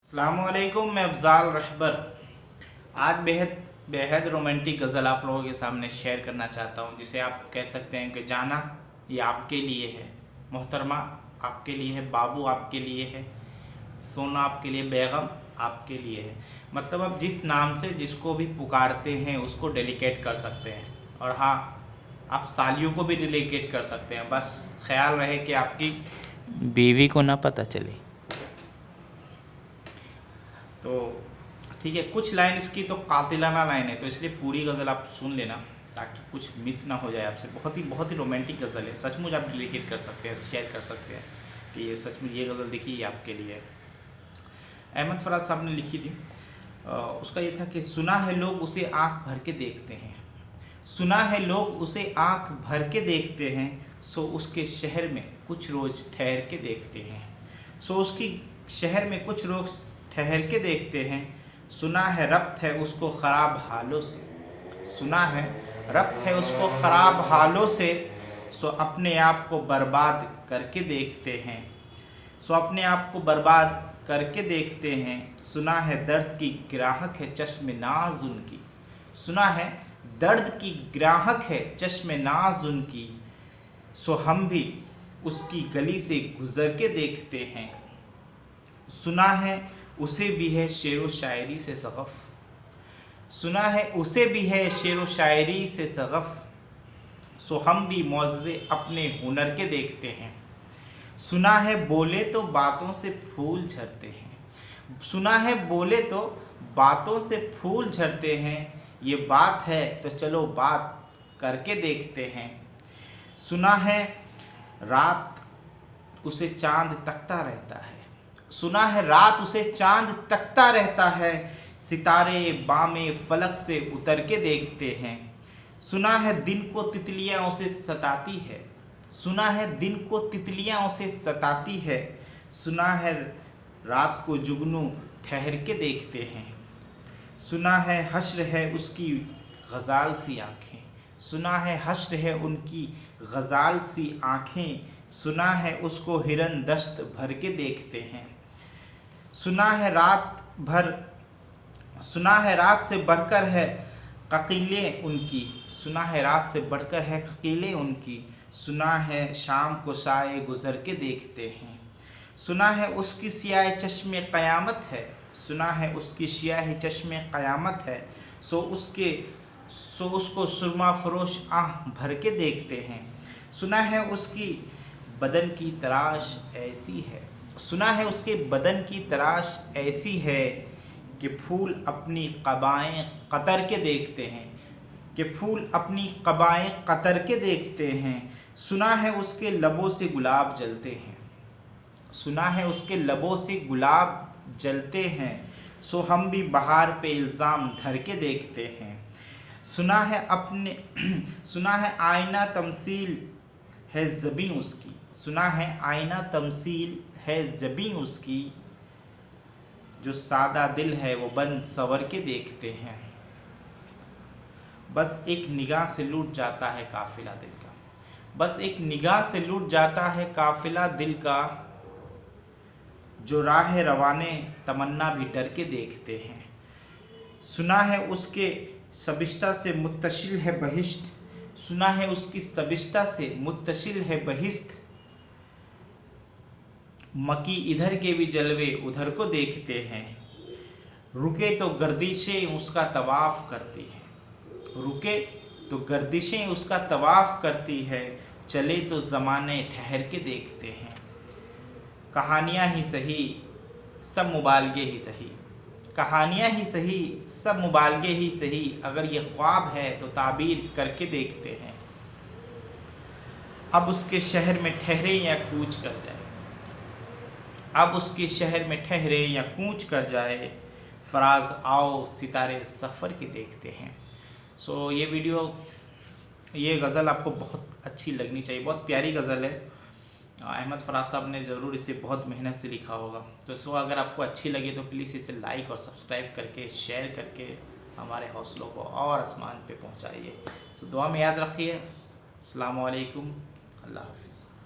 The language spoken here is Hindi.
अस्सलामुअलैकुम, मैं अफ़ज़ाल रहबर। आज बेहद बेहद रोमांटिक गज़ल आप लोगों के सामने शेयर करना चाहता हूँ, जिसे आप कह सकते हैं कि जाना ये आपके लिए है, मोहतरमा आपके लिए है, बाबू आपके लिए है, सोना आपके लिए, बेगम आपके लिए है। मतलब आप जिस नाम से जिसको भी पुकारते हैं उसको डेलिकेट कर सकते हैं। और हाँ, आप सालियों को भी डेलिकेट कर सकते हैं, बस ख्याल रहे कि आपकी बीवी को ना पता चले। तो ठीक है, कुछ लाइन इसकी तो कातिलाना लाइन है, तो इसलिए पूरी गज़ल आप सुन लेना ताकि कुछ मिस ना हो जाए आपसे। बहुत ही रोमांटिक गज़ल है, सचमुच आप डेलिकेट कर सकते हैं, शेयर कर सकते हैं कि ये सचमुच ये गज़ल देखिए ये आपके लिए है। अहमद फराज साहब ने लिखी थी। उसका ये था कि सुना है लोग उसे आँख भर के देखते हैं, सुना है लोग उसे आँख भर के देखते हैं, सो उसके शहर में कुछ रोज़ ठहर के देखते हैं, सो उसकी शहर में कुछ रोज़ ठहर के देखते हैं। सुना है रब्त है उसको ख़राब हालों से, सुना है रब्त है उसको ख़राब हालों से, सो अपने आप को बर्बाद करके देखते हैं, सो अपने आप को बर्बाद करके देखते हैं। सुना है दर्द की ग्राहक है चश्म नाज उनकी, सुना है दर्द की ग्राहक है चश्म नाज उनकी, सो हम भी उसकी गली से गुज़र के देखते हैं। सुना है उसे भी है शेर व शायरी से सग़फ़, सुना है उसे भी है शेर व शायरी से सग़फ़, सो हम भी मौज़े अपने हुनर के देखते हैं। सुना है बोले तो बातों से फूल झरते हैं, सुना है बोले तो बातों से फूल झरते हैं, ये बात है तो चलो बात करके देखते हैं। सुना है रात उसे चांद तकता रहता है, सुना है रात उसे चांद तकता रहता है, सितारे बामे फलक से उतर के देखते हैं। सुना है दिन को तितलियाँ उसे सताती है, सुना है दिन को तितलियाँ उसे सताती है, सुना है रात को जुगनू ठहर के देखते हैं। सुना है हश्र है उसकी गज़ाल सी आँखें, सुना है हश्र है उनकी गज़ाल सी आँखें, सुना है उसको हिरन दश्त भर के देखते हैं। सुना है रात से बढ़कर है ककीलें उनकी, सुना है रात से बढ़कर है ककीलें उनकी, सुना है शाम को साए गुज़र के देखते हैं। सुना है उसकी सियाह चश्मे क़यामत है, सुना है उसकी सियाह चश्मे क़यामत है, सो उसको सुरमा फरोश आँख भर के देखते हैं। सुना है उसकी बदन की तराश ऐसी है, सुना है उसके बदन की तराश ऐसी है कि फूल अपनी क़बाएँ कतर के देखते हैं, कि फूल अपनी क़बाएँ कतर के देखते हैं। सुना है उसके लबों से गुलाब जलते हैं, सुना है उसके लबों से गुलाब जलते हैं, सो हम भी बहार पे इल्ज़ाम धर के देखते हैं। सुना है आईना तमसील है ज़बीं उसकी, सुना है आईना तमसील है ज़बीं उसकी, जो सादा दिल है वो बन सवर के देखते हैं। बस एक निगाह से लूट जाता है काफ़िला दिल का, बस एक निगाह से लूट जाता है काफ़िला दिल का, जो राह रवाने तमन्ना भी डर के देखते हैं। सुना है उसके सबिश्ता से मुत्तशिल है बहिश्त, सुना है उसकी सबिश्ता से मुत्तशिल है बहिश्त, मकी इधर के भी जलवे उधर को देखते हैं। रुके तो गर्दिशें उसका तवाफ़ करती है, रुके तो गर्दिशें उसका तवाफ़ करती है, चले तो ज़माने ठहर के देखते हैं। कहानियाँ ही सही सब मुबालगे ही सही, कहानियाँ ही सही सब मुबालगे ही सही, अगर ये ख्वाब है तो ताबीर करके देखते हैं। अब उसके शहर में ठहरे या कूच कर जाए, अब उसके शहर में ठहरे या कूच कर जाए, फराज आओ सितारे सफ़र के देखते हैं। सो ये गज़ल आपको बहुत अच्छी लगनी चाहिए, बहुत प्यारी गज़ल है। अहमद फराज साहब ने ज़रूर इसे बहुत मेहनत से लिखा होगा। तो सो अगर आपको अच्छी लगे तो प्लीज़ इसे लाइक और सब्सक्राइब करके शेयर करके हमारे हौसलों को और आसमान पे पहुंचाइए। सो दुआ में याद रखिए। अस्सलामु अलैकुम, अल्लाह हाफ़िज़।